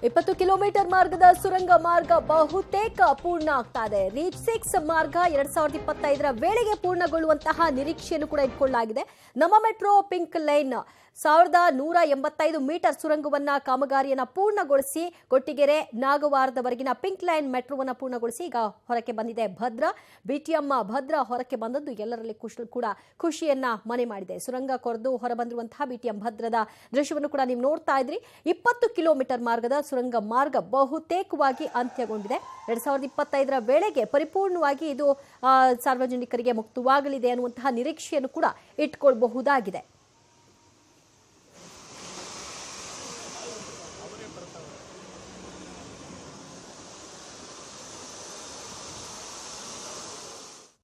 20 kilometre ಮಾರ್ಗದ ಸುರಂಗ ಮಾರ್ಗ ಬಹುತೇಕ ಪೂರ್ಣ ಆಗ್ತಾ ಇದೆ. ರೀಚ್ 6 ಮಾರ್ಗ 2025ರ ವೇಳೆಗೆ ಪೂರ್ಣಗೊಳ್ಳುವಂತಹ ನಿರೀಕ್ಷೆಯನ್ನು ಕೂಡ ಇಟ್ಕೊಳ್ಳಲಾಗಿದೆ. ನಮ್ಮ ಮೆಟ್ರೋ ಪಿಂಕ್ ಲೈನ್ 1185 ಮೀಟರ್ ಸುರಂಗವನ್ನ ಕಾಮಗಾರಿಯನ್ನ ಪೂರ್ಣಗೊಳಿಸಿ ಕೊಟ್ಟಿಗೆರೆ ನಾಗವಾರದವರೆಗಿನ ಪಿಂಕ್ ಲೈನ್ ಮೆಟ್ರೋವನ್ನ ಪೂರ್ಣಗೊಳಿಸಿ ಈಗ ಹೊರಕ್ಕೆ ಬಂದಿದೆ. ಬಿಟಿಎಂ ಭದ್ರಾ ಹೊರಕ್ಕೆ ಬಂದದ್ದು ಎಲ್ಲರಲ್ಲಿ ಖುಷಿಯನ್ನ ಮನೆ ಮಾಡಿದೆ. ಸುರಂಗ ಕೊರೆದು ಹೊರಬಂದಿರುವಂತಹ ಬಿಟಿಎಂ ಭದ್ರದ ದೃಶ್ಯವನ್ನು ಕೂಡ ನೀವು ನೋಡ್ತಾ ಇದ್ರಿ. 20 ಕಿಲೋಮೀಟರ್ ಮಾರ್ಗದ ಸುರಂಗ ಮಾರ್ಗ ಬಹುತೇಕವಾಗಿ ಅಂತ್ಯಗೊಂಡಿದೆ. 2025ರ ವೇಳೆಗೆ ಪರಿಪೂರ್ಣವಾಗಿ ಇದು ಸಾರ್ವಜನಿಕರಿಗೆ ಮುಕ್ತವಾಗಲಿದೆ ಅನ್ನುವಂತಹ ನಿರೀಕ್ಷೆಯನ್ನು ಕೂಡ ಇಟ್ಕೊಳ್ಳಬಹುದಾಗಿದೆ.